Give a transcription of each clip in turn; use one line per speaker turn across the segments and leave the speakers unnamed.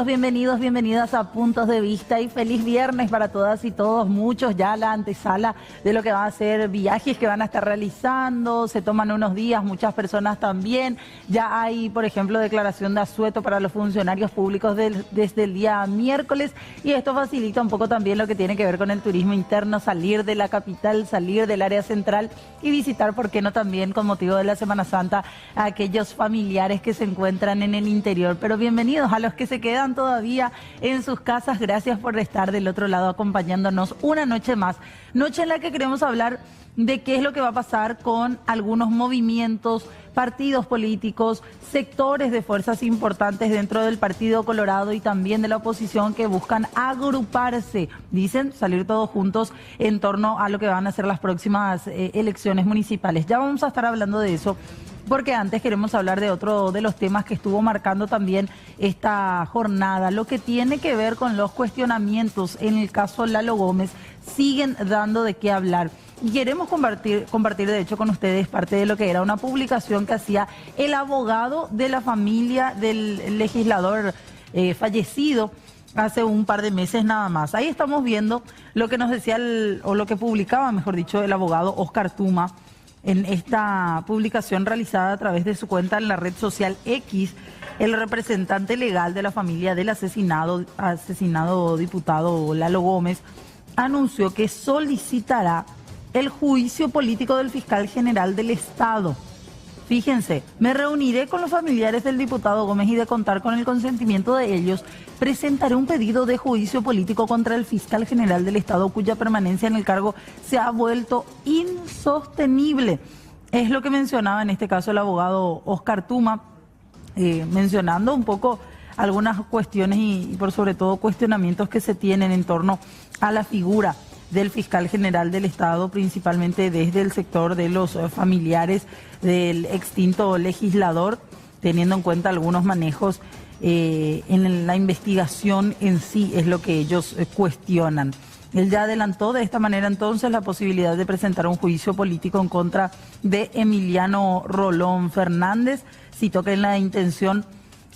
Bienvenidos, bienvenidas a Puntos de Vista y feliz viernes para todas y todos. Muchos ya la antesala de lo que van a ser viajes que van a estar realizando, se toman unos días, muchas personas también. Ya hay, por ejemplo, declaración de asueto para los funcionarios públicos desde el día miércoles y esto facilita un poco también lo que tiene que ver con el turismo interno, salir de la capital, salir del área central y visitar, ¿por qué no también con motivo de la Semana Santa, a aquellos familiares que se encuentran en el interior? Pero bienvenidos a los que se quedan todavía en sus casas. Gracias por estar del otro lado acompañándonos una noche más. Noche en la que queremos hablar de qué es lo que va a pasar con algunos movimientos, partidos políticos, sectores de fuerzas importantes dentro del Partido Colorado y también de la oposición que buscan agruparse, dicen, salir todos juntos en torno a lo que van a ser las próximas elecciones municipales. Ya vamos a estar hablando de eso, porque antes queremos hablar de otro de los temas que estuvo marcando también esta jornada, lo que tiene que ver con los cuestionamientos en el caso Lalo Gómez. Siguen dando de qué hablar. Y queremos compartir de hecho con ustedes parte de lo que era una publicación que hacía el abogado de la familia del legislador fallecido hace un par de meses nada más. Ahí estamos viendo lo que nos decía, o lo que publicaba, mejor dicho, el abogado Oscar Tuma en esta publicación realizada a través de su cuenta en la red social X. El representante legal de la familia del asesinado diputado Lalo Gómez anunció que solicitará el juicio político del fiscal general del Estado. Fíjense, me reuniré con los familiares del diputado Gómez y de contar con el consentimiento de ellos, presentaré un pedido de juicio político contra el fiscal general del Estado cuya permanencia en el cargo se ha vuelto insostenible. Es lo que mencionaba en este caso el abogado Oscar Tuma, mencionando un poco algunas cuestiones y por sobre todo cuestionamientos que se tienen en torno a la figura del fiscal general del Estado, principalmente desde el sector de los familiares del extinto legislador, teniendo en cuenta algunos manejos en la investigación en sí, es lo que ellos cuestionan. Él ya adelantó de esta manera entonces la posibilidad de presentar un juicio político en contra de Emiliano Rolón Fernández. Citó que la intención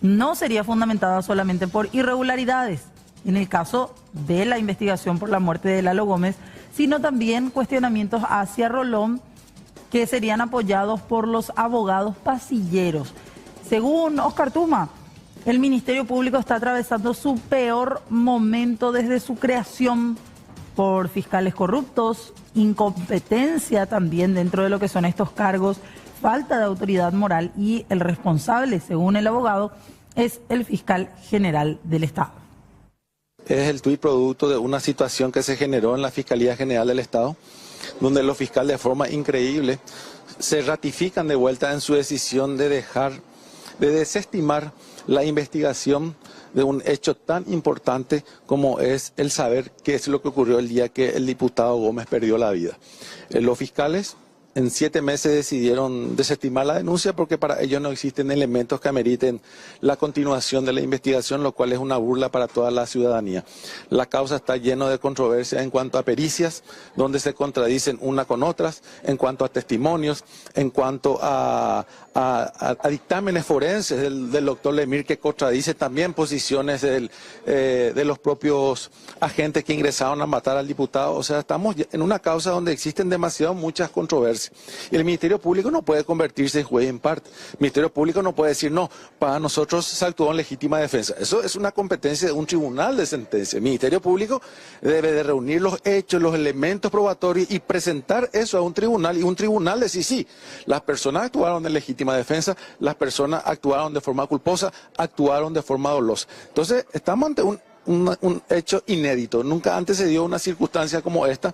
no sería fundamentada solamente por irregularidades en el caso de la investigación por la muerte de Lalo Gómez, sino también cuestionamientos hacia Rolón que serían apoyados por los abogados pasilleros. Según Oscar Tuma, el Ministerio Público está atravesando su peor momento desde su creación por fiscales corruptos, incompetencia también dentro de lo que son estos cargos, falta de autoridad moral y el responsable, según el abogado, es el fiscal general del Estado.
Es el tuit producto de una situación que se generó en la Fiscalía General del Estado, donde los fiscales de forma increíble se ratifican de vuelta en su decisión de desestimar la investigación de un hecho tan importante como es el saber qué es lo que ocurrió el día que el diputado Gómez perdió la vida. Los fiscales en 7 meses decidieron desestimar la denuncia porque para ellos no existen elementos que ameriten la continuación de la investigación, lo cual es una burla para toda la ciudadanía. La causa está llena de controversia en cuanto a pericias, donde se contradicen una con otras, en cuanto a testimonios, en cuanto a dictámenes forenses del doctor Lemir, que contradice también posiciones de los propios agentes que ingresaron a matar al diputado. O sea, estamos en una causa donde existen muchas controversias. Y el Ministerio Público no puede convertirse en juez en parte. El Ministerio Público no puede decir, no, para nosotros se actuó en legítima defensa. Eso es una competencia de un tribunal de sentencia. El Ministerio Público debe de reunir los hechos, los elementos probatorios y presentar eso a un tribunal, y un tribunal decir, sí, las personas actuaron en legítima defensa, las personas actuaron de forma culposa, actuaron de forma dolosa. Entonces, estamos ante un hecho inédito. Nunca antes se dio una circunstancia como esta,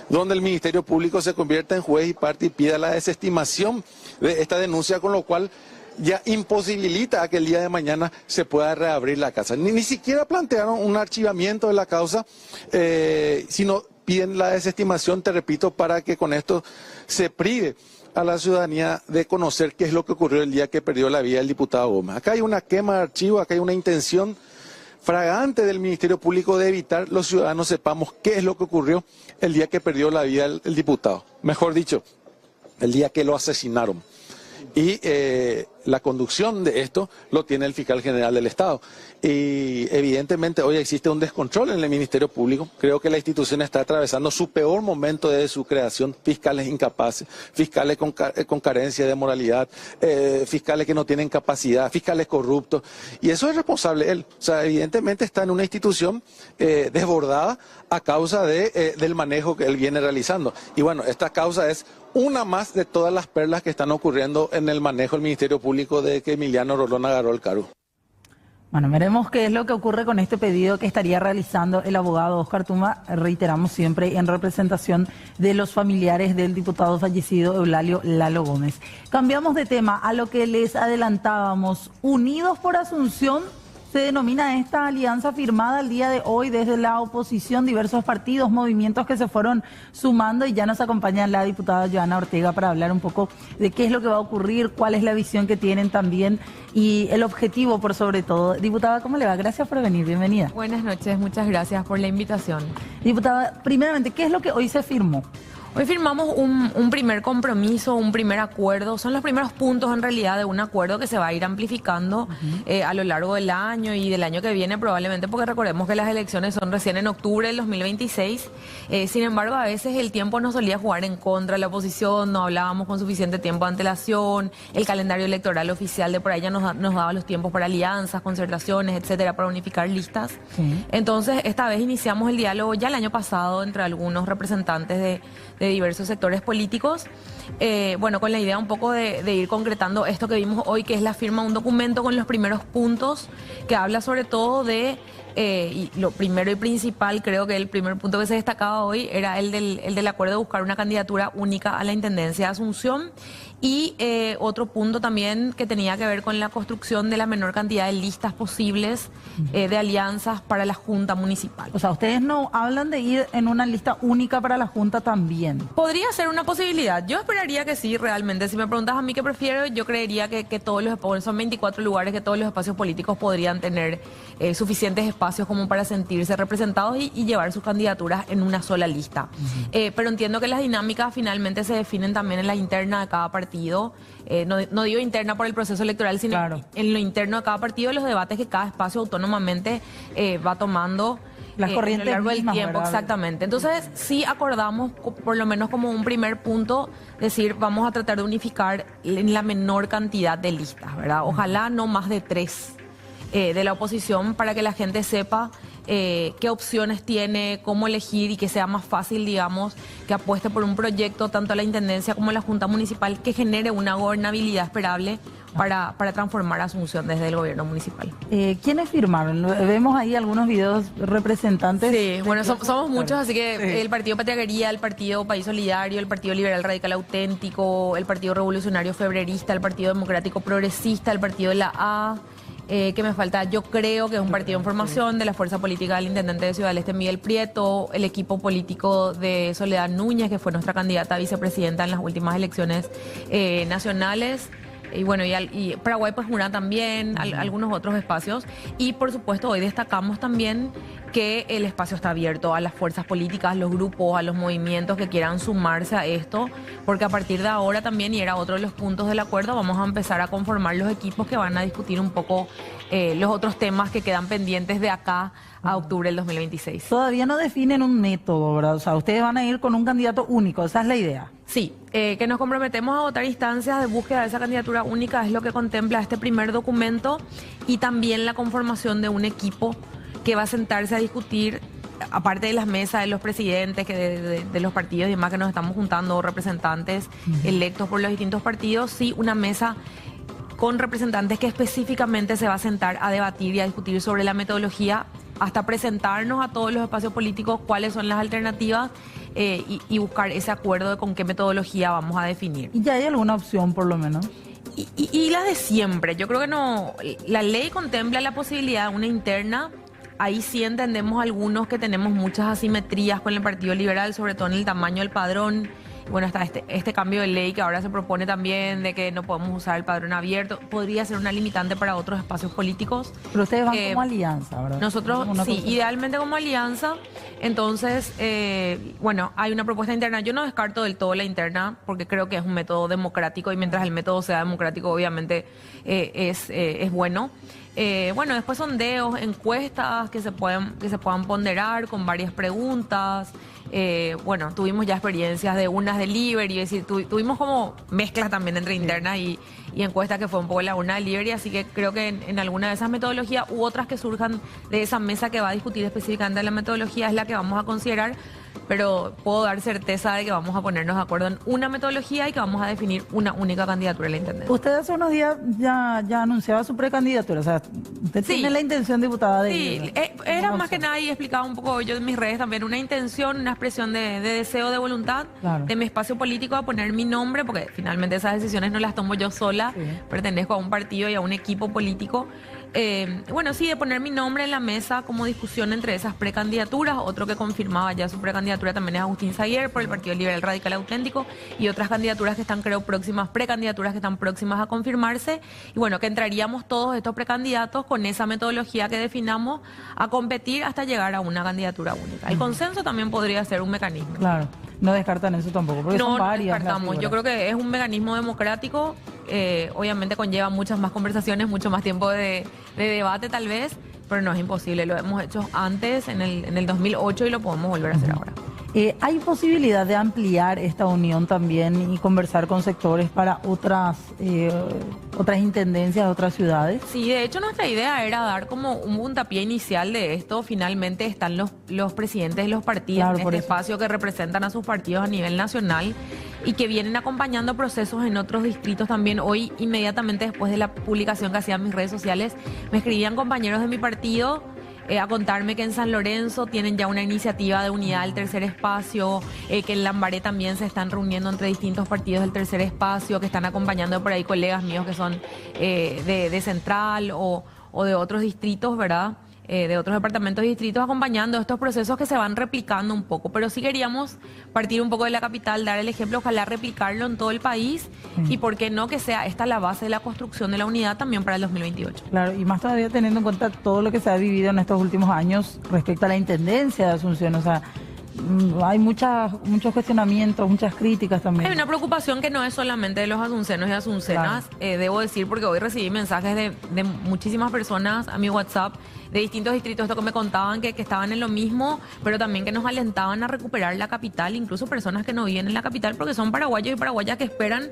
donde el Ministerio Público se convierta en juez y parte y pida la desestimación de esta denuncia, con lo cual ya imposibilita a que el día de mañana se pueda reabrir la causa. Ni siquiera plantearon un archivamiento de la causa, sino piden la desestimación, te repito, para que con esto se prive a la ciudadanía de conocer qué es lo que ocurrió el día que perdió la vida el diputado Gómez. Acá hay una quema de archivo, acá hay una intención fragante del Ministerio Público de evitar los ciudadanos sepamos qué es lo que ocurrió el día que perdió la vida el diputado. Mejor dicho, el día que lo asesinaron. y la conducción de esto lo tiene el fiscal general del Estado. Y evidentemente hoy existe un descontrol en el Ministerio Público. Creo que la institución está atravesando su peor momento desde su creación. Fiscales incapaces, fiscales con carencia de moralidad, fiscales que no tienen capacidad, fiscales corruptos. Y eso es responsable él. O sea, evidentemente está en una institución desbordada a causa del manejo que él viene realizando. Y bueno, esta causa es una más de todas las perlas que están ocurriendo en el manejo del Ministerio Público de que Emiliano Rolón agarró el cargo.
Bueno, veremos qué es lo que ocurre con este pedido que estaría realizando el abogado Oscar Tuma, reiteramos siempre en representación de los familiares del diputado fallecido Eulalio Lalo Gómez. Cambiamos de tema a lo que les adelantábamos. Unidos por Asunción se denomina esta alianza firmada el día de hoy desde la oposición, diversos partidos, movimientos que se fueron sumando, y ya nos acompaña la diputada Joana Ortega para hablar un poco de qué es lo que va a ocurrir, cuál es la visión que tienen también y el objetivo por sobre todo. Diputada, ¿cómo le va? Gracias por venir, bienvenida.
Buenas noches, muchas gracias por la invitación.
Diputada, primeramente, ¿qué es lo que hoy se firmó?
Hoy firmamos un primer compromiso, un primer acuerdo. Son los primeros puntos en realidad de un acuerdo que se va a ir amplificando a lo largo del año y del año que viene probablemente, porque recordemos que las elecciones son recién en octubre del 2026. Sin embargo, a veces el tiempo nos solía jugar en contra de la oposición, no hablábamos con suficiente tiempo de antelación, el calendario electoral oficial de por ahí ya nos daba los tiempos para alianzas, concertaciones, etcétera, para unificar listas. Entonces, esta vez iniciamos el diálogo ya el año pasado entre algunos representantes de diversos sectores políticos, bueno, con la idea un poco de ir concretando esto que vimos hoy, que es la firma de un documento con los primeros puntos, que habla sobre todo de, y lo primero y principal, creo que el primer punto que se destacaba hoy era el del acuerdo de buscar una candidatura única a la Intendencia de Asunción, y otro punto también que tenía que ver con la construcción de la menor cantidad de listas posibles de alianzas para la Junta Municipal.
O sea, ustedes no hablan de ir en una lista única para la Junta también.
Podría ser una posibilidad. Yo esperaría que sí, realmente. Si me preguntas a mí qué prefiero, yo creería que todos los espacios, son 24 lugares, que todos los espacios políticos podrían tener suficientes espacios como para sentirse representados y llevar sus candidaturas en una sola lista. Pero entiendo que las dinámicas finalmente se definen también en la interna de cada partido. No digo interna por el proceso electoral, sino en lo interno de cada partido, los debates que cada espacio autónomamente va tomando
las corrientes
a lo largo del tiempo,
¿verdad?
exactamente. Entonces, sí acordamos, por lo menos como un primer punto, decir, vamos a tratar de unificar en la menor cantidad de listas, ¿verdad? Ojalá no más de 3 de la oposición, para que la gente sepa qué opciones tiene, cómo elegir, y que sea más fácil, digamos, que apueste por un proyecto, tanto a la Intendencia como a la Junta Municipal, que genere una gobernabilidad esperable para transformar Asunción desde el gobierno municipal.
¿Quiénes firmaron? Vemos ahí algunos videos representantes.
Sí, bueno, somos muchos, así que el Partido Patriaguería, el Partido País Solidario, el Partido Liberal Radical Auténtico, el Partido Revolucionario Febrerista, el Partido Democrático Progresista, el Partido de la A. Que me falta, yo creo que es un partido en formación de la fuerza política del intendente de Ciudad del Este, Miguel Prieto, el equipo político de Soledad Núñez, que fue nuestra candidata a vicepresidenta en las últimas elecciones nacionales. Y bueno, y Paraguay pues una también, algunos otros espacios. Y por supuesto hoy destacamos también que el espacio está abierto a las fuerzas políticas, los grupos, a los movimientos que quieran sumarse a esto, porque a partir de ahora también, y era otro de los puntos del acuerdo, vamos a empezar a conformar los equipos que van a discutir un poco los otros temas que quedan pendientes de acá a octubre del 2026.
Todavía no definen un método, ¿verdad? O sea, ustedes van a ir con un candidato único, esa es la idea.
Sí, que nos comprometemos a votar instancias de búsqueda de esa candidatura única, es lo que contempla este primer documento, y también la conformación de un equipo que va a sentarse a discutir, aparte de las mesas de los presidentes de los partidos y demás que nos estamos juntando, representantes electos por los distintos partidos, sí una mesa con representantes que específicamente se va a sentar a debatir y a discutir sobre la metodología, hasta presentarnos a todos los espacios políticos cuáles son las alternativas y buscar ese acuerdo de con qué metodología vamos a definir.
¿Y ya hay alguna opción por lo menos?
Y la de siempre, yo creo que no, la ley contempla la posibilidad de una interna. Ahí sí entendemos algunos que tenemos muchas asimetrías con el Partido Liberal, sobre todo en el tamaño del padrón. Bueno, está este cambio de ley que ahora se propone también, de que no podemos usar el padrón abierto. Podría ser una limitante para otros espacios políticos.
Pero ustedes van como alianza, ¿verdad?
Nosotros, sí, idealmente como alianza. Entonces, bueno, hay una propuesta interna. Yo no descarto del todo la interna porque creo que es un método democrático y mientras el método sea democrático, obviamente es bueno. Bueno, después sondeos, encuestas que se puedan ponderar con varias preguntas. Bueno, tuvimos ya experiencias de unas delivery, es decir, tuvimos como mezclas también entre internas y encuestas que fue un poco la urna delivery, así que creo que en alguna de esas metodologías u otras que surjan de esa mesa que va a discutir específicamente la metodología es la que vamos a considerar, pero puedo dar certeza de que vamos a ponernos de acuerdo en una metodología y que vamos a definir una única candidatura a la intendencia.
Usted hace unos días ya anunciaba su precandidatura, o sea, usted
Sí.
tiene la intención, diputada, de...
Sí, era más que nada, y explicaba un poco yo en mis redes también, una intención, una expresión de deseo, de voluntad,
Claro.
de mi espacio político a poner mi nombre, porque finalmente esas decisiones no las tomo yo sola,
Sí.
pertenezco a un partido y a un equipo político. Bueno, sí, de poner mi nombre en la mesa como discusión entre esas precandidaturas. Otro que confirmaba ya su precandidatura también es Agustín Saguier por el Partido Liberal Radical Auténtico y otras candidaturas que están, creo, próximas, precandidaturas que están próximas a confirmarse. Y bueno, que entraríamos todos estos precandidatos con esa metodología que definamos a competir hasta llegar a una candidatura única. El consenso también podría ser un mecanismo.
Claro, no descartan eso tampoco, porque son
No
varias las
descartamos. Yo
figuras.
creo que es un mecanismo democrático. Obviamente conlleva muchas más conversaciones, mucho más tiempo de debate tal vez, pero no es imposible. Lo hemos hecho antes, en el 2008, y lo podemos volver a hacer ahora.
¿Hay posibilidad de ampliar esta unión también y conversar con sectores para otras intendencias, otras ciudades?
Sí, de hecho nuestra idea era dar como un puntapié inicial de esto. Finalmente están los presidentes de los partidos,
Claro,
en
por
este
eso.
espacio que representan a sus partidos a nivel nacional y que vienen acompañando procesos en otros distritos también. Hoy, inmediatamente después de la publicación que hacía en mis redes sociales, me escribían compañeros de mi partido a contarme que en San Lorenzo tienen ya una iniciativa de unidad del tercer espacio, que en Lambaré también se están reuniendo entre distintos partidos del tercer espacio, que están acompañando por ahí colegas míos que son de Central o de otros distritos, ¿verdad? De otros departamentos y distritos, acompañando estos procesos que se van replicando un poco. Pero sí queríamos partir un poco de la capital, dar el ejemplo, ojalá replicarlo en todo el país y por qué no que sea esta la base de la construcción de la unidad también para el 2028.
Claro, y más todavía teniendo en cuenta todo lo que se ha vivido en estos últimos años respecto a la intendencia de Asunción, o sea, hay muchos cuestionamientos, muchas críticas también.
Hay una preocupación que no es solamente de los asuncenos y asuncenas, debo decir, porque hoy recibí mensajes de muchísimas personas a mi WhatsApp de distintos distritos, esto que me contaban que estaban en lo mismo, pero también que nos alentaban a recuperar la capital, incluso personas que no viven en la capital porque son paraguayos y paraguayas que esperan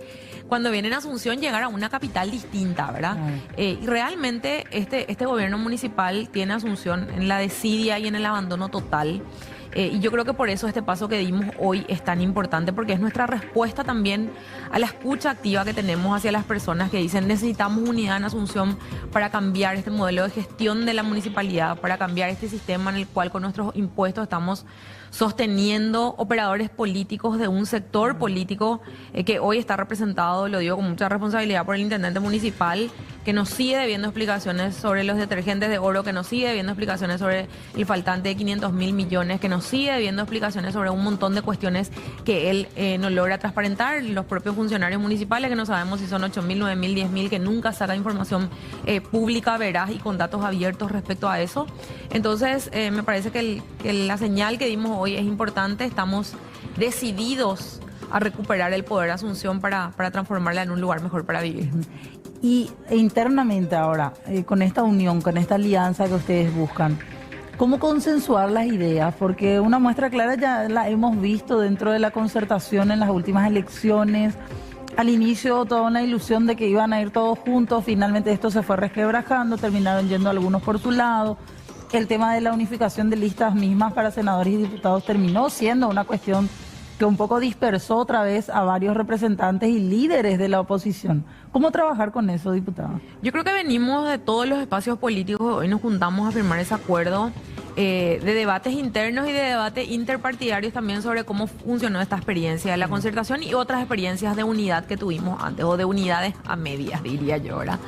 cuando vienen a Asunción llegar a una capital distinta, ¿verdad? Y realmente este gobierno municipal tiene a Asunción en la desidia y en el abandono total. Y yo creo que por eso este paso que dimos hoy es tan importante, porque es nuestra respuesta también a la escucha activa que tenemos hacia las personas que dicen necesitamos unidad en Asunción para cambiar este modelo de gestión de la municipalidad, para cambiar este sistema en el cual con nuestros impuestos estamos sosteniendo operadores políticos de un sector político que hoy está representado, lo digo con mucha responsabilidad, por el intendente municipal, que nos sigue debiendo explicaciones sobre los detergentes de oro, que nos sigue debiendo explicaciones sobre el faltante de 500.000 millones, que nos sigue debiendo explicaciones sobre un montón de cuestiones que él no logra transparentar, los propios funcionarios municipales, que no sabemos si son 8.000, 9.000, 10.000, que nunca saca información pública, veraz y con datos abiertos respecto a eso. Entonces, me parece que la señal que dimos hoy es importante. Estamos decididos a recuperar el poder de Asunción para transformarla en un lugar mejor para vivir.
Y internamente ahora, con esta unión, con esta alianza que ustedes buscan, ¿cómo consensuar las ideas? Porque una muestra clara ya la hemos visto dentro de la concertación en las últimas elecciones. Al inicio toda una ilusión de que iban a ir todos juntos, finalmente esto se fue resquebrajando, terminaron yendo algunos por su lado. El tema de la unificación de listas mismas para senadores y diputados terminó siendo una cuestión que un poco dispersó otra vez a varios representantes y líderes de la oposición. ¿Cómo trabajar con eso, diputada?
Yo creo que venimos de todos los espacios políticos, hoy nos juntamos a firmar ese acuerdo de debates internos y de debates interpartidarios también sobre cómo funcionó esta experiencia de la concertación y otras experiencias de unidad que tuvimos antes, o de unidades a medias, diría yo, ¿verdad?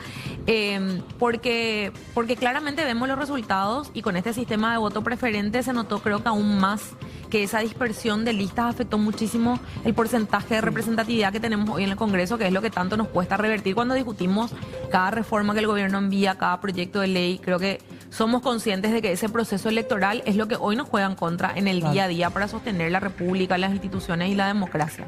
Porque claramente vemos los resultados y con este sistema de voto preferente se notó, creo que aún más, que esa dispersión de listas afectó muchísimo el porcentaje de representatividad que tenemos hoy en el Congreso, que es lo que tanto nos cuesta revertir cuando discutimos cada reforma que el gobierno envía, cada proyecto de ley. Creo que somos conscientes de que ese proceso electoral es lo que hoy nos juega en contra en el día a día para sostener la república, las instituciones y la democracia.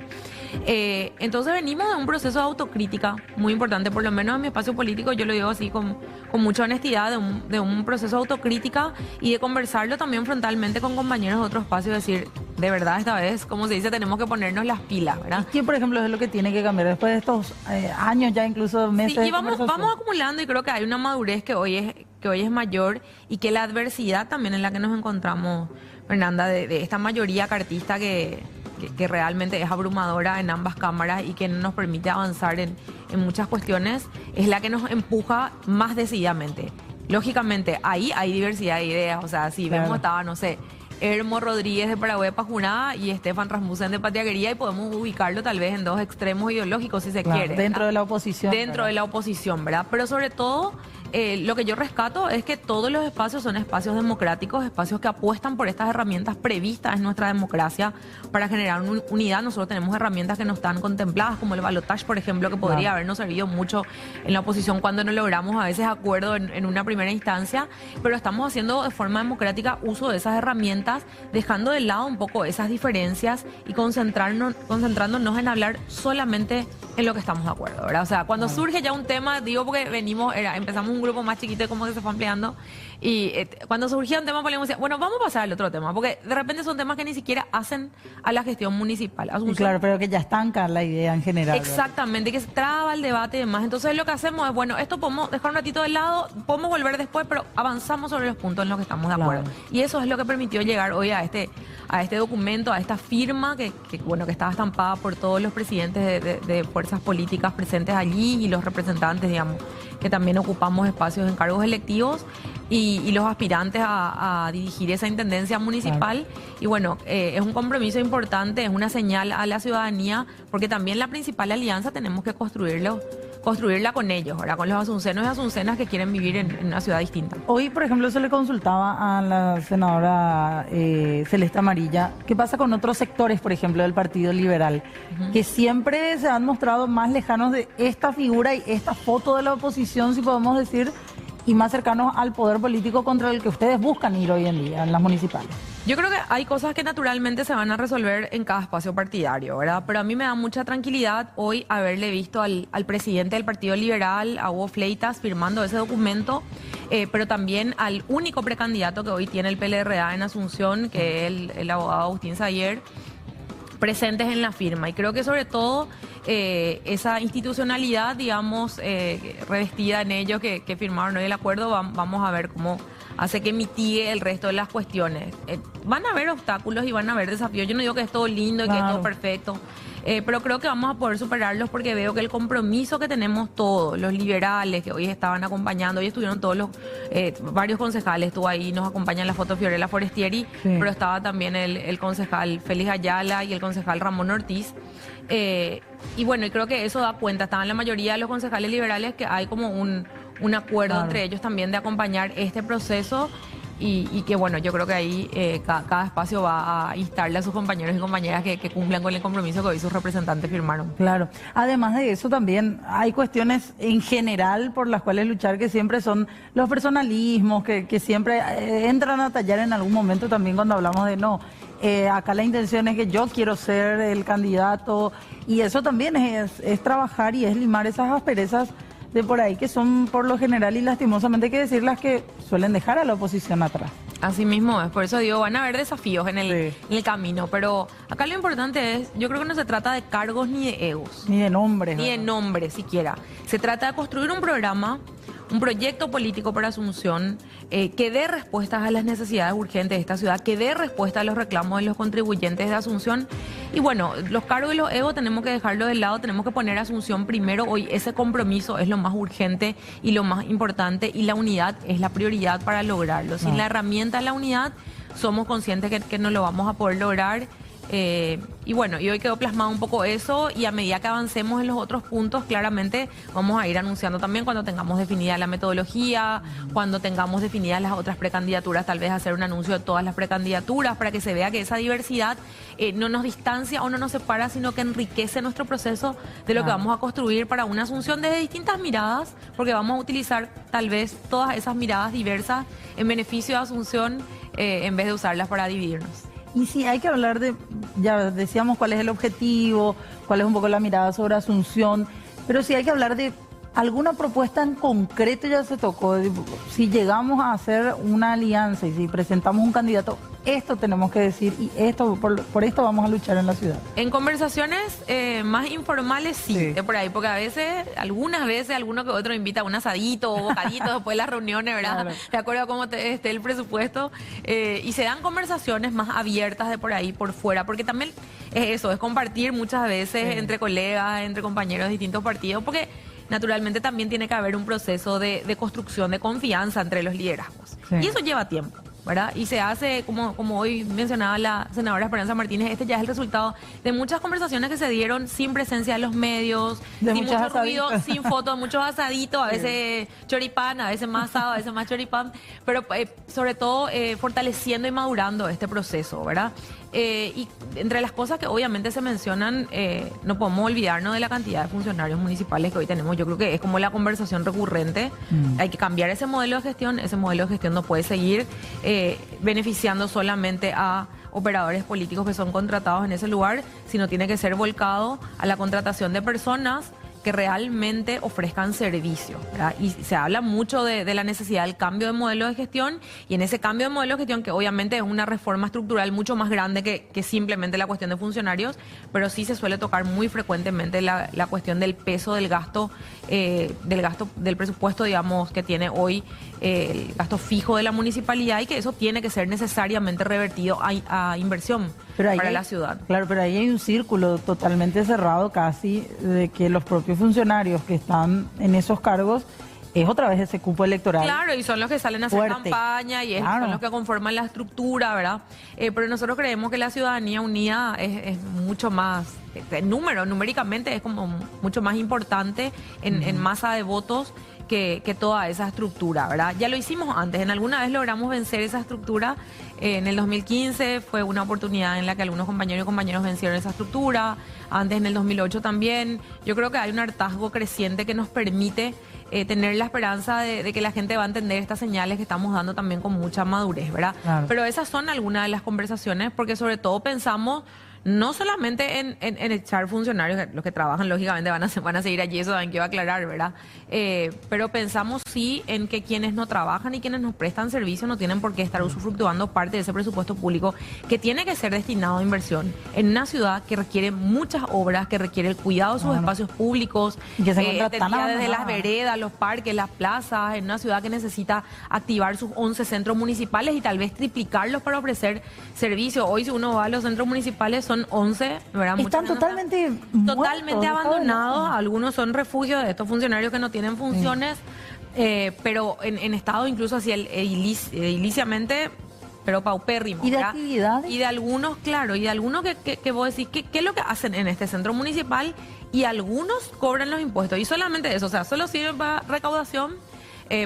Entonces venimos de un proceso de autocrítica muy importante, por lo menos en mi espacio político, yo lo digo así con mucha honestidad, de un proceso de autocrítica y de conversarlo también frontalmente con compañeros de otro espacio, decir, de verdad esta vez, como se dice, tenemos que ponernos las pilas, ¿verdad?
¿Qué, por ejemplo, es lo que tiene que cambiar después de estos años, ya incluso meses?
Sí, y vamos acumulando y creo que hay una madurez que hoy es mayor y que la adversidad también en la que nos encontramos, Fernanda, de esta mayoría cartista que realmente es abrumadora en ambas cámaras y que no nos permite avanzar en muchas cuestiones, es la que nos empuja más decididamente. Lógicamente, ahí hay diversidad de ideas, o sea, si vemos, estaba, no sé, Hermo Rodríguez de Paraguay de Pajuná y Estefan Rasmussen de Patiaguería, y podemos ubicarlo tal vez en dos extremos ideológicos, si se quiere.
Dentro de la oposición.
Dentro de la oposición, ¿verdad? Pero sobre todo, lo que yo rescato es que todos los espacios son espacios democráticos, espacios que apuestan por estas herramientas previstas en nuestra democracia para generar unidad. Nosotros tenemos herramientas que no están contempladas, como el balotaje, por ejemplo, que podría habernos servido mucho en la oposición cuando no logramos a veces acuerdo en una primera instancia, pero estamos haciendo de forma democrática uso de esas herramientas, dejando de lado un poco esas diferencias y concentrándonos en hablar solamente en lo que estamos de acuerdo, ¿verdad? O sea, cuando surge ya un tema, digo porque empezamos un grupo más chiquito y como que se fue ampliando, y cuando surgía un tema podíamos decir, bueno, vamos a pasar al otro tema, porque de repente son temas que ni siquiera hacen a la gestión municipal.
Y claro, pero que ya estanca la idea en general.
Exactamente, que se traba el debate y demás. Entonces lo que hacemos es, bueno, esto podemos dejar un ratito de lado, podemos volver después, pero avanzamos sobre los puntos en los que estamos de acuerdo. Y eso es lo que permitió llegar hoy a este documento, a esta firma que estaba estampada por todos los presidentes de fuerzas políticas presentes allí y los representantes, digamos, que también ocupamos espacios en cargos electivos y los aspirantes a dirigir esa intendencia municipal. Y bueno, es un compromiso importante, es una señal a la ciudadanía, porque también la principal alianza tenemos que construirla con ellos, ¿verdad? Con los asuncenos y asuncenas que quieren vivir en una ciudad distinta.
Hoy, por ejemplo, se le consultaba a la senadora Celeste Amarilla, ¿qué pasa con otros sectores, por ejemplo, del Partido Liberal, que siempre se han mostrado más lejanos de esta figura y esta foto de la oposición, si podemos decir, y más cercanos al poder político contra el que ustedes buscan ir hoy en día en las municipales?
Yo creo que hay cosas que naturalmente se van a resolver en cada espacio partidario, ¿verdad? Pero a mí me da mucha tranquilidad hoy haberle visto al presidente del Partido Liberal, a Hugo Fleitas, firmando ese documento, pero también al único precandidato que hoy tiene el PLRA en Asunción, que es el abogado Agustín Sayer, presentes en la firma. Y creo que sobre todo esa institucionalidad, digamos, revestida en ellos que firmaron hoy el acuerdo, vamos a ver cómo hace que mitigue el resto de las cuestiones. Van a haber obstáculos y van a haber desafíos. Yo no digo que es todo lindo y que es todo perfecto, pero creo que vamos a poder superarlos porque veo que el compromiso que tenemos todos, los liberales que hoy estaban acompañando, hoy estuvieron todos varios concejales, estuvo ahí, nos acompaña en la foto Fiorella Forestieri, pero estaba también el concejal Félix Ayala y el concejal Ramón Ortiz. Y bueno, y creo que eso da cuenta, estaban la mayoría de los concejales liberales, que hay como un acuerdo entre ellos también de acompañar este proceso y que bueno, yo creo que ahí cada espacio va a instarle a sus compañeros y compañeras que cumplan con el compromiso que hoy sus representantes firmaron.
Claro, además de eso también hay cuestiones en general por las cuales luchar, que siempre son los personalismos, que siempre entran a tallar en algún momento también cuando hablamos de acá la intención es que yo quiero ser el candidato, y eso también es trabajar y es limar esas asperezas de por ahí que son por lo general y lastimosamente hay que decir las que suelen dejar a la oposición atrás.
Así mismo es, por eso digo, van a haber desafíos en el camino, pero acá lo importante es, yo creo que no se trata de cargos ni de egos.
Ni de nombres.
Ni de nombres siquiera. Se trata de construir un programa, un proyecto político para Asunción que dé respuestas a las necesidades urgentes de esta ciudad, que dé respuesta a los reclamos de los contribuyentes de Asunción. Y bueno, los cargos y los egos tenemos que dejarlo de lado, tenemos que poner a Asunción primero. Hoy ese compromiso es lo más urgente y lo más importante, y la unidad es la prioridad para lograrlo. Sin la herramienta de la unidad, somos conscientes que no lo vamos a poder lograr. Y bueno, y hoy quedó plasmado un poco eso, y a medida que avancemos en los otros puntos, claramente vamos a ir anunciando también cuando tengamos definida la metodología, cuando tengamos definidas las otras precandidaturas, tal vez hacer un anuncio de todas las precandidaturas para que se vea que esa diversidad no nos distancia o no nos separa, sino que enriquece nuestro proceso de lo que vamos a construir para una Asunción desde distintas miradas, porque vamos a utilizar tal vez todas esas miradas diversas en beneficio de Asunción en vez de usarlas para dividirnos.
Y sí, hay que hablar de, ya decíamos cuál es el objetivo, cuál es un poco la mirada sobre Asunción, pero sí hay que hablar de alguna propuesta en concreto. Ya se tocó, si llegamos a hacer una alianza y si presentamos un candidato, esto tenemos que decir y esto por esto vamos a luchar en la ciudad.
En conversaciones más informales sí, de por ahí, porque algunas veces alguno que otro invita a un asadito o bocadito después de las reuniones, ¿verdad?
Claro.
De acuerdo a cómo esté el presupuesto, y se dan conversaciones más abiertas de por ahí, por fuera, porque también es eso, es compartir muchas veces entre colegas, entre compañeros de distintos partidos, porque naturalmente también tiene que haber un proceso de construcción de confianza entre los liderazgos.
Sí.
Y eso lleva tiempo, ¿verdad? Y se hace, como hoy mencionaba la senadora Esperanza Martínez, este ya es el resultado de muchas conversaciones que se dieron sin presencia de los medios,
De
sin
muchos
mucho ruido,
asaditos.
sin fotos, muchos asaditos, a veces choripán, a veces más asado, a veces más choripán, pero sobre todo fortaleciendo y madurando este proceso, ¿verdad? Y entre las cosas que obviamente se mencionan, no podemos olvidarnos de la cantidad de funcionarios municipales que hoy tenemos. Yo creo que es como la conversación recurrente. Hay que cambiar ese modelo de gestión. Ese modelo de gestión no puede seguir beneficiando solamente a operadores políticos que son contratados en ese lugar, sino tiene que ser volcado a la contratación de personas que realmente ofrezcan servicio, ¿verdad? Y se habla mucho de la necesidad del cambio de modelo de gestión, y en ese cambio de modelo de gestión, que obviamente es una reforma estructural mucho más grande que simplemente la cuestión de funcionarios, pero sí se suele tocar muy frecuentemente la cuestión del peso del gasto del presupuesto, digamos, que tiene hoy el gasto fijo de la municipalidad, y que eso tiene que ser necesariamente revertido a inversión para la ciudad.
Claro, pero ahí hay un círculo totalmente cerrado casi, de que los propios funcionarios que están en esos cargos es otra vez ese cupo electoral.
Claro, y son los que salen a hacer
fuerte.
campaña, y
Claro.
son los que conforman la estructura, ¿verdad? Pero nosotros creemos que la ciudadanía unida es mucho más, numéricamente es como mucho más importante en masa de votos que toda esa estructura, ¿verdad? Ya lo hicimos antes, en alguna vez logramos vencer esa estructura. En el 2015 fue una oportunidad en la que algunos compañeros y compañeras vencieron esa estructura, antes en el 2008 también. Yo creo que hay un hartazgo creciente que nos permite tener la esperanza de que la gente va a entender estas señales que estamos dando también con mucha madurez, ¿verdad?
Claro.
Pero esas son algunas de las conversaciones, porque sobre todo pensamos no solamente en echar funcionarios, los que trabajan lógicamente van a seguir allí, eso saben que iba a aclarar, ¿verdad? Pero pensamos sí en que quienes no trabajan y quienes nos prestan servicio no tienen por qué estar usufructuando parte de ese presupuesto público que tiene que ser destinado a inversión en una ciudad que requiere muchas obras, que requiere el cuidado de sus espacios públicos,
Y que se encuentra tan
desde las
abandonada.
veredas, los parques, las plazas, en una ciudad que necesita activar sus 11 centros municipales y tal vez triplicarlos para ofrecer servicio. Hoy si uno va a los centros municipales son 11, ¿verdad?
Están
Muchos
totalmente muertos,
totalmente abandonados.
¿sabes?
Algunos son refugios de estos funcionarios que no tienen funciones, pero en estado incluso así ilícitamente, pero paupérrimo.
¿Y de
¿verdad?
actividades?
Y de algunos, claro, y de algunos que vos decís, ¿qué es lo que hacen en este centro municipal? Y algunos cobran los impuestos. Y solamente eso, o sea, solo sirve para recaudación,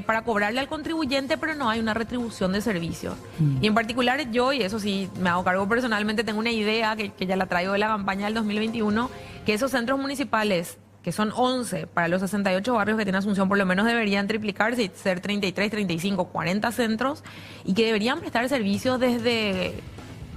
para cobrarle al contribuyente, pero no hay una retribución de servicios. Y en particular yo, y eso sí me hago cargo personalmente, tengo una idea que ya la traigo de la campaña del 2021, que esos centros municipales, que son 11 para los 68 barrios que tiene Asunción, por lo menos deberían triplicarse y ser 33, 35, 40 centros, y que deberían prestar servicios desde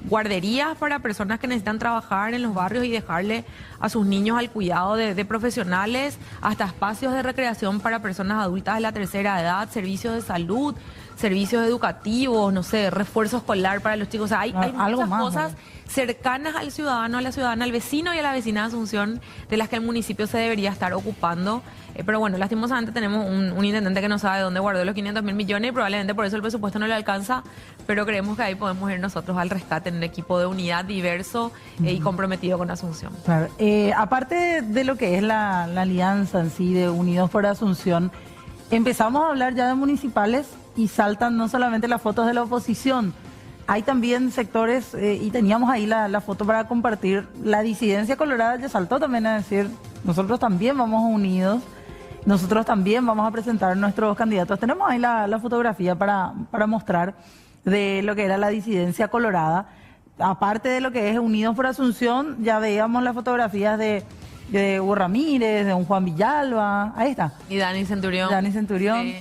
guarderías para personas que necesitan trabajar en los barrios y dejarle a sus niños al cuidado de profesionales, hasta espacios de recreación para personas adultas de la tercera edad, servicios de salud, servicios educativos, no sé, refuerzo escolar para los chicos. O sea, hay
Algo
muchas
más,
cosas cercanas al ciudadano, a la ciudadana, al vecino y a la vecina de Asunción, de las que el municipio se debería estar ocupando. Pero bueno, lastimosamente tenemos un intendente que no sabe dónde guardó los 500.000 millones y probablemente por eso el presupuesto no le alcanza, pero creemos que ahí podemos ir nosotros al rescate en un equipo de unidad diverso y comprometido con Asunción.
Claro. Aparte de lo que es la alianza en sí de Unidos por Asunción, empezamos a hablar ya de municipales y saltan no solamente las fotos de la oposición. hay también sectores, y teníamos ahí la foto para compartir, la disidencia colorada ya saltó también a decir, nosotros también vamos unidos, nosotros también vamos a presentar nuestros candidatos. Tenemos ahí la fotografía para mostrar de lo que era la disidencia colorada. Aparte de lo que es Unidos por Asunción, ya veíamos las fotografías de Hugo Ramírez, de un Juan Villalba, ahí está.
Y Dani Centurión.
Dani Centurión.
Sí.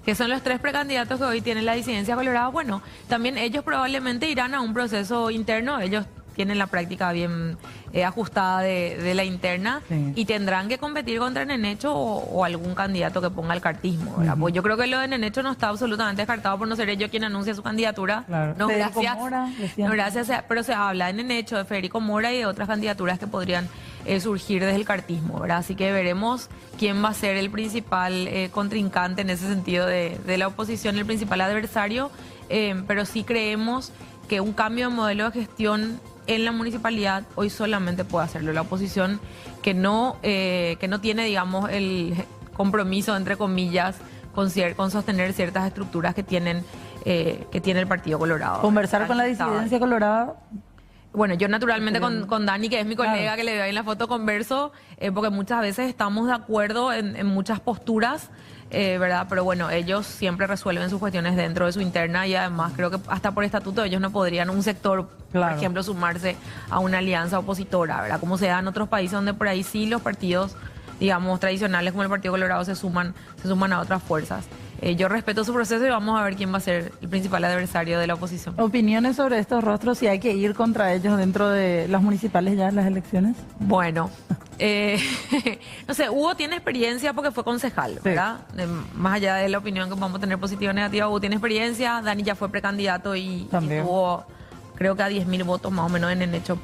Que son los 3 precandidatos que hoy tienen la disidencia colorada. Bueno, también ellos probablemente irán a un proceso interno, ellos tienen la práctica bien ajustada de la interna,
sí,
y tendrán que competir contra Nenecho o algún candidato que ponga el cartismo, ¿verdad? Pues yo creo que lo de Nenecho no está absolutamente descartado por no ser ellos quien anuncia su candidatura.
Claro.
No,
Federico
gracias.
Mora,
No, gracias, pero se habla de Nenecho, de Federico Mora y de otras candidaturas que podrían surgir desde el cartismo, ¿verdad? Así que veremos quién va a ser el principal contrincante en ese sentido de la oposición, el principal adversario, pero sí creemos que un cambio de modelo de gestión en la municipalidad hoy solamente puede hacerlo la oposición, que no tiene, digamos, el compromiso, entre comillas, con sostener ciertas estructuras que tiene el Partido Colorado.
Conversar con la disidencia colorada.
Bueno, yo naturalmente con Dani, que es mi colega,
Claro,
que le veo ahí en la foto, converso, porque muchas veces estamos de acuerdo en muchas posturas, ¿verdad? Pero bueno, ellos siempre resuelven sus cuestiones dentro de su interna y además creo que hasta por estatuto ellos no podrían, un sector,
claro,
por ejemplo, sumarse a una alianza opositora, ¿verdad? Como se da en otros países donde por ahí sí los partidos, digamos, tradicionales como el Partido Colorado se suman a otras fuerzas. Yo respeto su proceso y vamos a ver quién va a ser el principal adversario de la oposición.
¿Opiniones sobre estos rostros, si hay que ir contra ellos dentro de las municipales ya en las elecciones?
Bueno, no sé, Hugo tiene experiencia porque fue concejal, ¿verdad? Más allá de la opinión que podamos tener positiva o negativa, Hugo tiene experiencia, Dani ya fue precandidato y tuvo, creo que a 10.000 votos más o menos en el hecho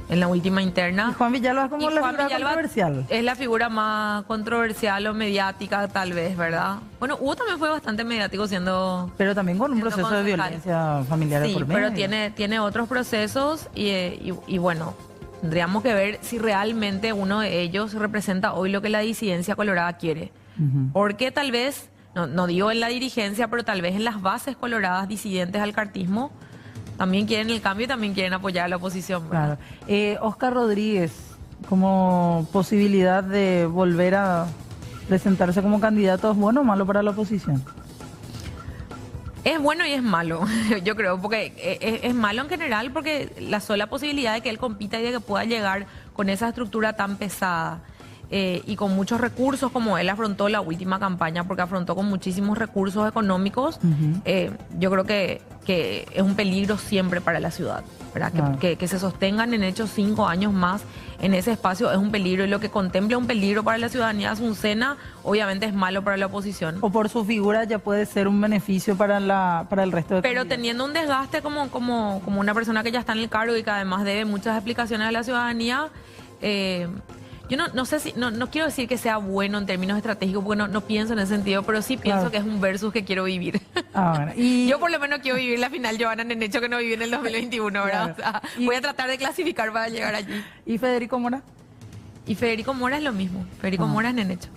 en la última interna.
Y Juan Villalba es como la figura controversial.
Es la figura más controversial o mediática, tal vez, ¿verdad? Bueno, Hugo también fue bastante mediático pero
también con un proceso concejal de violencia familiar de por medio.
Pero tiene otros procesos y bueno, tendríamos que ver si realmente uno de ellos representa hoy lo que la disidencia colorada quiere. Porque tal vez, no digo en la dirigencia, pero tal vez en las bases coloradas disidentes al cartismo, también quieren el cambio y también quieren apoyar a la oposición, ¿verdad?
Claro. Oscar Rodríguez, como posibilidad de volver a presentarse como candidato, ¿es bueno o malo para la oposición?
Es bueno y es malo, yo creo, porque es malo en general porque la sola posibilidad de que él compita y de que pueda llegar con esa estructura tan pesada y con muchos recursos como él afrontó la última campaña, porque afrontó con muchísimos recursos económicos, yo creo que es un peligro siempre para la ciudad, ¿verdad? Que se sostengan en hechos 5 años más en ese espacio es un peligro, y lo que contempla un peligro para la ciudadanía de Azucena obviamente es malo para la oposición.
O por su figura ya puede ser un beneficio para el resto de...
Pero teniendo un desgaste como una persona que ya está en el cargo y que además debe muchas explicaciones a la ciudadanía, yo no sé si, no quiero decir que sea bueno en términos estratégicos, porque no pienso en ese sentido, pero sí pienso que es un versus que quiero vivir.
Bueno, y...
Yo por lo menos quiero vivir la final Johanna Nenecho que no viví en el 2021, ¿verdad?
Claro.
O sea, voy a tratar de clasificar para llegar allí.
¿Y Federico Mora?
Y Federico Mora es lo mismo, Federico Mora es Nenecho.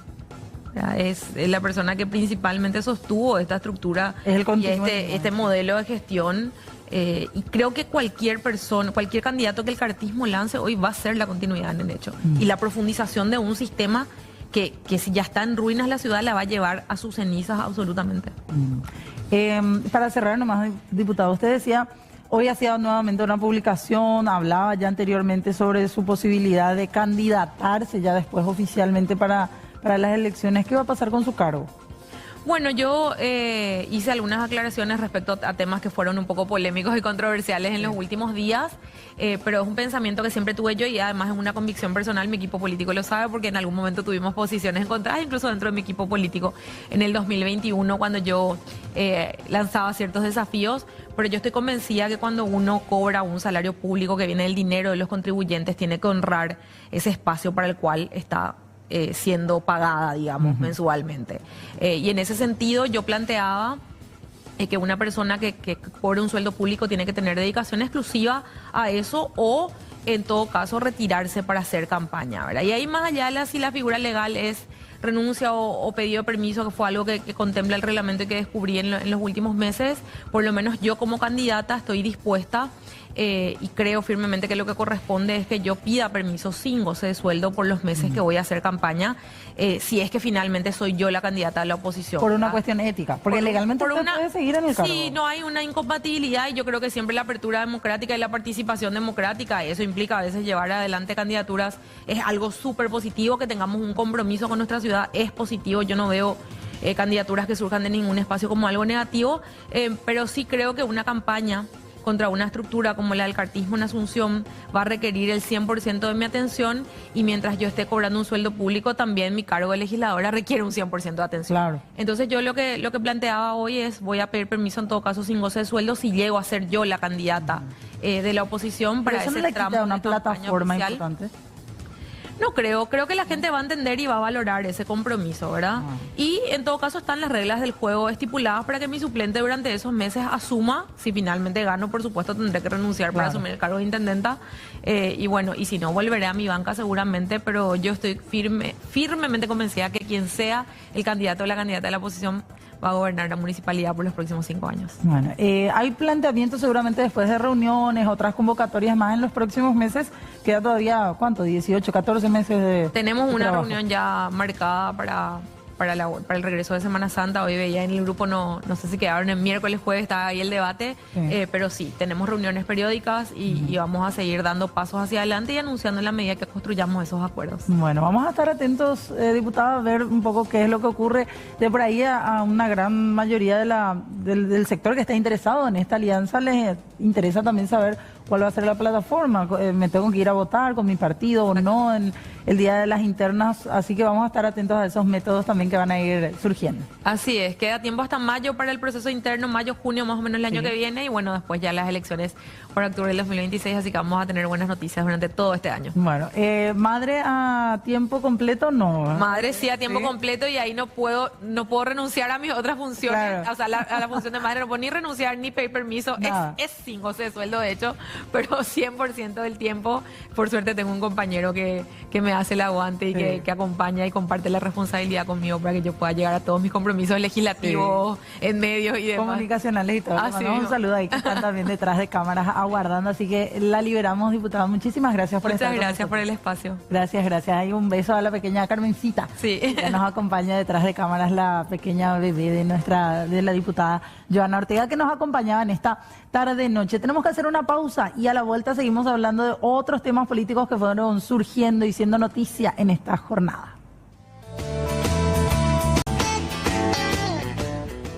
Es la persona que principalmente sostuvo esta estructura y este modelo de gestión. Y creo que cualquier candidato que el cartismo lance hoy va a ser la continuidad en el hecho. Y la profundización de un sistema que si ya está en ruinas la ciudad la va a llevar a sus cenizas absolutamente.
Para cerrar nomás, diputado, usted decía, hoy hacía nuevamente una publicación, hablaba ya anteriormente sobre su posibilidad de candidatarse ya después oficialmente para las elecciones. ¿Qué va a pasar con su cargo?
Bueno, yo hice algunas aclaraciones respecto a temas que fueron un poco polémicos y controversiales en los últimos días, pero es un pensamiento que siempre tuve yo y además es una convicción personal. Mi equipo político lo sabe porque en algún momento tuvimos posiciones encontradas, incluso dentro de mi equipo político en el 2021 cuando yo lanzaba ciertos desafíos, pero yo estoy convencida que cuando uno cobra un salario público que viene del dinero de los contribuyentes, tiene que honrar ese espacio para el cual está siendo pagada, digamos, mensualmente. Y en ese sentido yo planteaba que una persona que cobre un sueldo público tiene que tener dedicación exclusiva a eso o, en todo caso, retirarse para hacer campaña, ¿verdad? Y ahí más allá de si la figura legal es renuncia o pedido de permiso, que fue algo que contempla el reglamento y que descubrí en los últimos meses. Por lo menos yo como candidata estoy dispuesta y creo firmemente que lo que corresponde es que yo pida permiso sin goce de sueldo por los meses que voy a hacer campaña, si es que finalmente soy yo la candidata de la oposición.
Por una cuestión ética, porque legalmente usted puede seguir en el cargo.
Sí, no hay una incompatibilidad y yo creo que siempre la apertura democrática y la participación democrática, eso implica a veces llevar adelante candidaturas, es algo súper positivo, que tengamos un compromiso con nuestra ciudad, es positivo, yo no veo candidaturas que surjan de ningún espacio como algo negativo, pero sí creo que una campaña contra una estructura como la del cartismo en Asunción va a requerir el 100% de mi atención, y mientras yo esté cobrando un sueldo público, también mi cargo de legisladora requiere un 100% de atención.
Claro.
Entonces yo lo que planteaba hoy es, voy a pedir permiso en todo caso sin goce de sueldo si llego a ser yo la candidata de la oposición para
eso
ese
no le
tramo
quita
de
una plataforma
oficial.
importante.
No creo que la gente va a entender y va a valorar ese compromiso, ¿verdad? Y en todo caso están las reglas del juego estipuladas para que mi suplente durante esos meses asuma. Si finalmente gano, por supuesto, tendré que renunciar para asumir el cargo de intendenta. Y bueno, y si no, volveré a mi banca seguramente, pero yo estoy firmemente convencida que quien sea el candidato o la candidata de la oposición va a gobernar la municipalidad por los próximos 5 años.
Bueno, hay planteamientos seguramente después de reuniones, otras convocatorias más en los próximos meses. Queda todavía, ¿cuánto? 18, 14 meses de
Tenemos una
trabajo.
reunión ya marcada para el regreso de Semana Santa. Hoy veía en el grupo, no sé si quedaron el miércoles, jueves, está ahí el debate, pero sí, tenemos reuniones periódicas y vamos a seguir dando pasos hacia adelante y anunciando en la medida que construyamos esos acuerdos.
Bueno, vamos a estar atentos, diputada, a ver un poco qué es lo que ocurre. De por ahí a una gran mayoría del sector que está interesado en esta alianza les interesa también saber cuál va a ser la plataforma. Me tengo que ir a votar con mi partido o no en el día de las internas, así que vamos a estar atentos a esos métodos también que van a ir surgiendo.
Así es, queda tiempo hasta mayo para el proceso interno, mayo, junio más o menos el año que viene, y bueno, después ya las elecciones por octubre del 2026, así que vamos a tener buenas noticias durante todo este año.
Bueno, madre a tiempo completo no.
Madre sí a tiempo completo, y ahí no puedo renunciar a mis otras funciones,
Claro.
o sea, a la función de madre no puedo ni renunciar ni pedir permiso, es sin goce de sueldo de hecho, pero 100% del tiempo, por suerte tengo un compañero que me hace el aguante y que acompaña y comparte la responsabilidad conmigo para que yo pueda llegar a todos mis compromisos legislativos, en medios y demás.
Comunicacionales y todo.
Ah,
Le mandamos un saludo ahí que están también detrás de cámaras aguardando, así que la liberamos, diputada. Muchísimas gracias por estar
Muchas
con
gracias por
nosotros.
el espacio.
Gracias. Hay un beso a la pequeña Carmencita.
Sí.
Que nos acompaña detrás de cámaras, la pequeña bebé de la diputada Joana Ortega, que nos acompañaba en esta tarde-noche. Tenemos que hacer una pausa y a la vuelta seguimos hablando de otros temas políticos que fueron surgiendo y siendo noticia en esta jornada.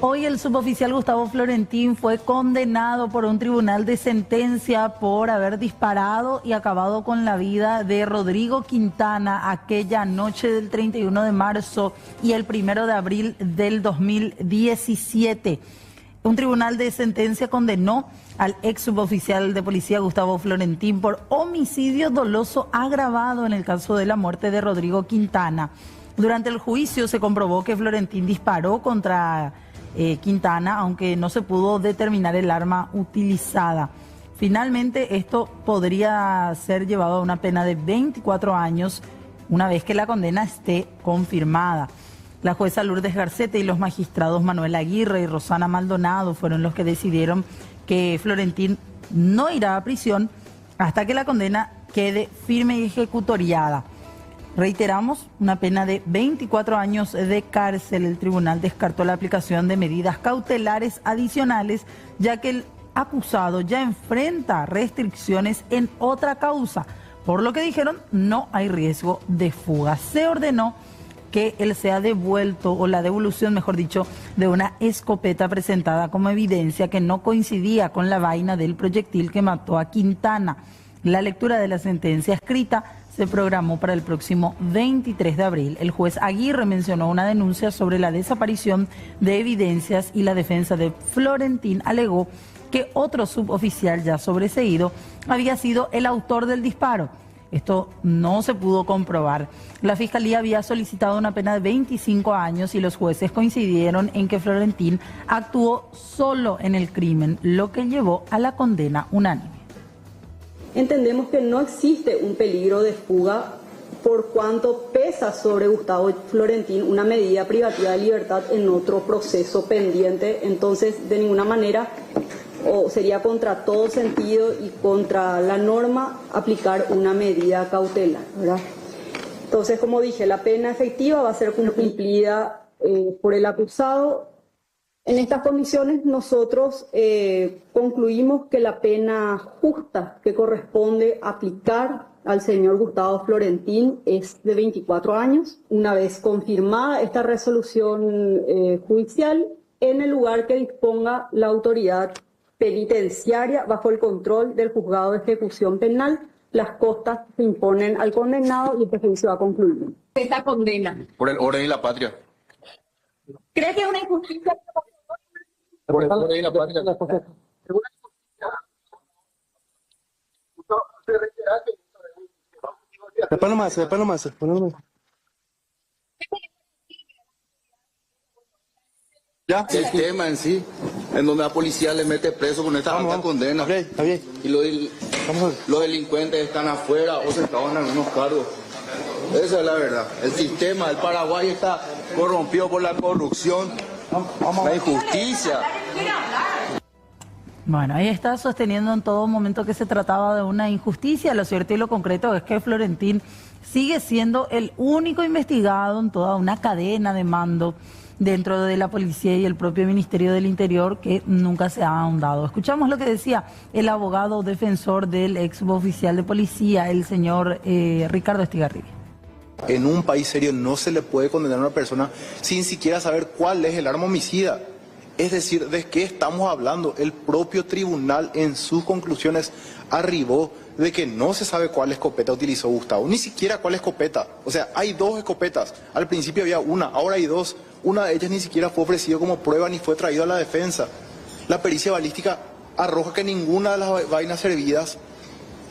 Hoy el suboficial Gustavo Florentín fue condenado por un tribunal de sentencia por haber disparado y acabado con la vida de Rodrigo Quintana aquella noche del 31 de marzo y el 1 de abril del 2017. Un tribunal de sentencia condenó al ex suboficial de policía Gustavo Florentín por homicidio doloso agravado en el caso de la muerte de Rodrigo Quintana. Durante el juicio se comprobó que Florentín disparó contra Quintana, aunque no se pudo determinar el arma utilizada. Finalmente, esto podría ser llevado a una pena de 24 años una vez que la condena esté confirmada. La jueza Lourdes Garcete y los magistrados Manuel Aguirre y Rosana Maldonado fueron los que decidieron que Florentín no irá a prisión hasta que la condena quede firme y ejecutoriada. Reiteramos, una pena de 24 años de cárcel. El tribunal descartó la aplicación de medidas cautelares adicionales, ya que el acusado ya enfrenta restricciones en otra causa, por lo que dijeron no hay riesgo de fuga. Se ordenó que él sea devuelto, o la devolución, mejor dicho, de una escopeta presentada como evidencia que no coincidía con la vaina del proyectil que mató a Quintana. La lectura de la sentencia escrita se programó para el próximo 23 de abril. El juez Aguirre mencionó una denuncia sobre la desaparición de evidencias y la defensa de Florentín alegó que otro suboficial ya sobreseído había sido el autor del disparo. Esto no se pudo comprobar. La Fiscalía había solicitado una pena de 25 años y los jueces coincidieron en que Florentín actuó solo en el crimen, lo que llevó a la condena unánime.
Entendemos que no existe un peligro de fuga por cuanto pesa sobre Gustavo Florentín una medida privativa de libertad en otro proceso pendiente. Entonces, de ninguna manera, o sería contra todo sentido y contra la norma aplicar una medida cautelar, ¿verdad? Entonces, como dije, la pena efectiva va a ser cumplida por el acusado. En estas condiciones nosotros concluimos que la pena justa que corresponde aplicar al señor Gustavo Florentín es de 24 años. Una vez confirmada esta resolución judicial, en el lugar que disponga la autoridad penitenciaria bajo el control del juzgado de ejecución penal, las costas se imponen al condenado y este juicio va a concluir.
Esta condena.
Por el orden y la patria.
¿Cree que es una injusticia?
Por el orden y la patria.
Después nomás.
Ya. El tema en sí, en donde la policía le mete preso con esta alta condena.
Está bien.
Y los delincuentes están afuera o sentados en algunos cargos. Esa es la verdad. El sistema del Paraguay está corrompido por la corrupción, la injusticia.
Bueno, ahí está sosteniendo en todo momento que se trataba de una injusticia. Lo cierto y lo concreto es que Florentín sigue siendo el único investigado en toda una cadena de mando dentro de la policía y el propio Ministerio del Interior que nunca se ha ahondado. Escuchamos lo que decía el abogado defensor del ex oficial de policía, el señor Ricardo Estigarribia.
En un país serio no se le puede condenar a una persona sin siquiera saber cuál es el arma homicida. Es decir, ¿de qué estamos hablando? El propio tribunal en sus conclusiones arribó de que no se sabe cuál escopeta utilizó Gustavo, ni siquiera cuál escopeta. O sea, hay dos escopetas. Al principio había una, ahora hay dos. Una de ellas ni siquiera fue ofrecido como prueba ni fue traído a la defensa. La pericia balística arroja que ninguna de las vainas servidas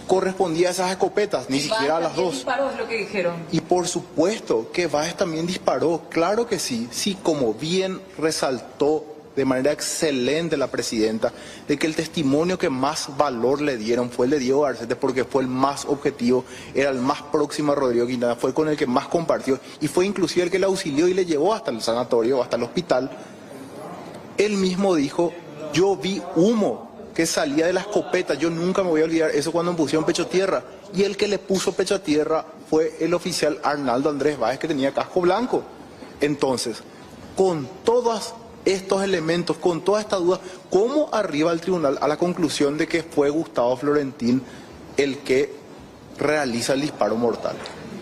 correspondía a esas escopetas, ni siquiera a las dos.
Disparó es lo que dijeron.
Y por supuesto que Báez también disparó, claro que sí, sí, como bien resaltó de manera excelente la presidenta, de que el testimonio que más valor le dieron fue el de Diego Garcete, porque fue el más objetivo, era el más próximo a Rodrigo Quintana, fue con el que más compartió, y fue inclusive el que le auxilió y le llevó hasta el sanatorio, hasta el hospital. Él mismo dijo, yo vi humo que salía de la escopeta, yo nunca me voy a olvidar eso cuando me pusieron pecho a tierra, y el que le puso pecho a tierra fue el oficial Arnaldo Andrés Báez, que tenía casco blanco. Entonces, con todas estos elementos, con toda esta duda, ¿cómo arriba el tribunal a la conclusión de que fue Gustavo Florentín el que realiza el disparo mortal?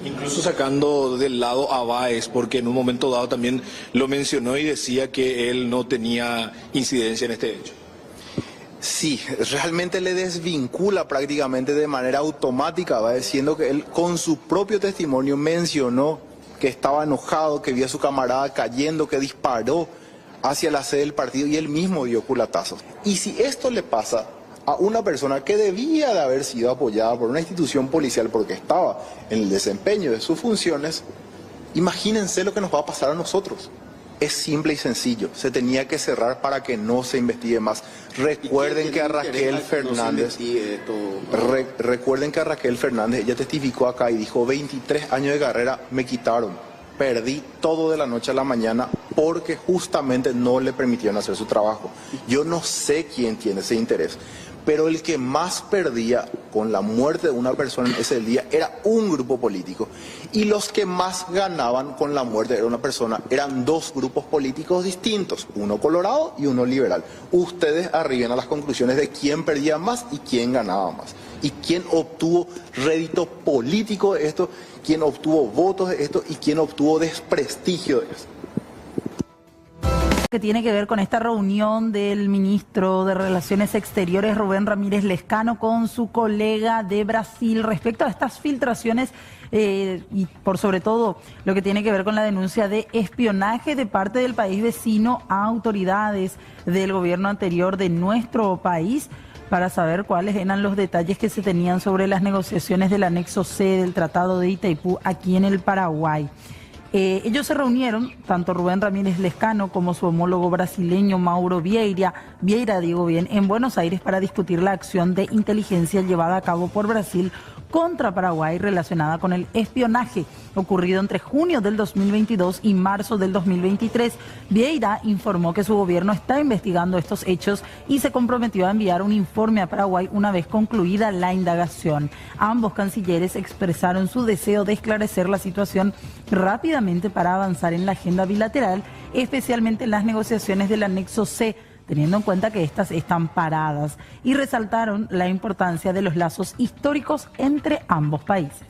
Incluso sacando del lado a Báez, porque en un momento dado también lo mencionó y decía que él no tenía incidencia en este hecho.
Sí, realmente le desvincula prácticamente de manera automática, va diciendo que él con su propio testimonio mencionó que estaba enojado, que vio a su camarada cayendo, que disparó hacia la sede del partido y él mismo dio culatazos. Y si esto le pasa a una persona que debía de haber sido apoyada por una institución policial porque estaba en el desempeño de sus funciones, imagínense lo que nos va a pasar a nosotros. Es simple y sencillo, se tenía que cerrar para que no se investigue más. Recuerden que a Raquel Fernández, recuerden que a Raquel Fernández, ella testificó acá y dijo, 23 años de carrera me quitaron. Perdí todo de la noche a la mañana porque justamente no le permitieron hacer su trabajo. Yo no sé quién tiene ese interés, pero el que más perdía con la muerte de una persona en ese día era un grupo político. Y los que más ganaban con la muerte de una persona eran dos grupos políticos distintos, uno colorado y uno liberal. Ustedes arriben a las conclusiones de quién perdía más y quién ganaba más. Y quién obtuvo rédito político de esto, quién obtuvo votos de esto y quién obtuvo desprestigio de esto.
Que tiene que ver con esta reunión del ministro de Relaciones Exteriores, Rubén Ramírez Lescano, con su colega de Brasil respecto a estas filtraciones y por sobre todo lo que tiene que ver con la denuncia de espionaje de parte del país vecino a autoridades del gobierno anterior de nuestro país, para saber cuáles eran los detalles que se tenían sobre las negociaciones del anexo C del Tratado de Itaipú aquí en el Paraguay. Ellos se reunieron, tanto Rubén Ramírez Lescano como su homólogo brasileño Mauro Vieira, digo bien, en Buenos Aires para discutir la acción de inteligencia llevada a cabo por Brasil contra Paraguay relacionada con el espionaje ocurrido entre junio del 2022 y marzo del 2023. Vieira informó que su gobierno está investigando estos hechos y se comprometió a enviar un informe a Paraguay una vez concluida la indagación. Ambos cancilleres expresaron su deseo de esclarecer la situación rápidamente para avanzar en la agenda bilateral, especialmente en las negociaciones del anexo C, teniendo en cuenta que estas están paradas, y resaltaron la importancia de los lazos históricos entre ambos países.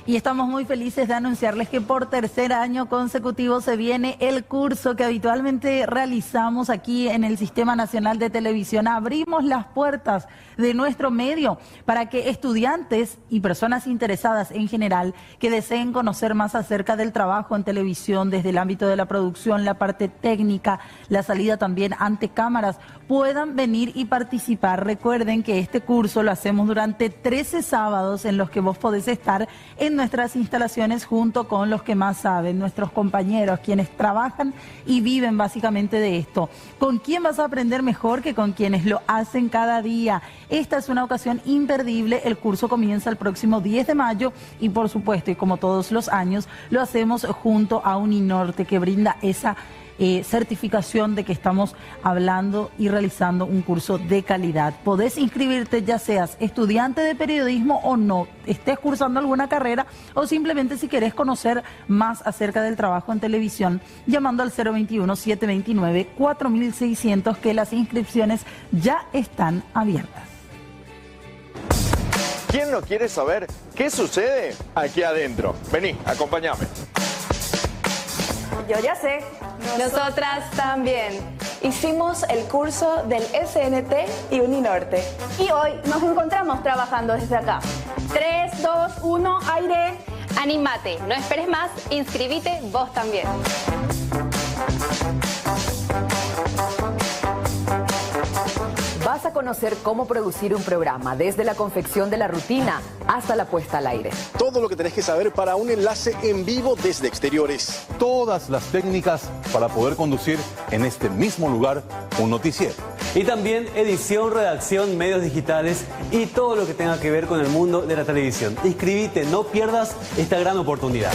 Y estamos muy felices de anunciarles que por tercer año consecutivo se viene el curso que habitualmente realizamos aquí en el Sistema Nacional de Televisión. Abrimos las puertas de nuestro medio para que estudiantes y personas interesadas en general que deseen conocer más acerca del trabajo en televisión desde el ámbito de la producción, la parte técnica, la salida también ante cámaras, puedan venir y participar. Recuerden que este curso lo hacemos durante 13 sábados en los que vos podés estar en nuestras instalaciones junto con los que más saben, nuestros compañeros, quienes trabajan y viven básicamente de esto. ¿Con quién vas a aprender mejor que con quienes lo hacen cada día? Esta es una ocasión imperdible. El curso comienza el próximo 10 de mayo y por supuesto, y como todos los años, lo hacemos junto a Uninorte, que brinda esa certificación de que estamos hablando y realizando un curso de calidad. Podés inscribirte ya seas estudiante de periodismo o no, estés cursando alguna carrera o simplemente si querés conocer más acerca del trabajo en televisión, llamando al 021-729-4600, que las inscripciones ya están abiertas.
¿Quién no quiere saber qué sucede aquí adentro? Vení, acompáñame.
Yo ya sé. Nosotras también. Hicimos el curso del SNT y Uninorte.
Y hoy nos encontramos trabajando desde acá. 3, 2, 1, aire.
Anímate, no esperes más, inscribite vos también.
Vas a conocer cómo producir un programa, desde la confección de la rutina hasta la puesta al aire.
Todo lo que tenés que saber para un enlace en vivo desde exteriores.
Todas las técnicas para poder conducir en este mismo lugar un noticiero.
Y también edición, redacción, medios digitales y todo lo que tenga que ver con el mundo de la televisión. Inscribite, no pierdas esta gran oportunidad.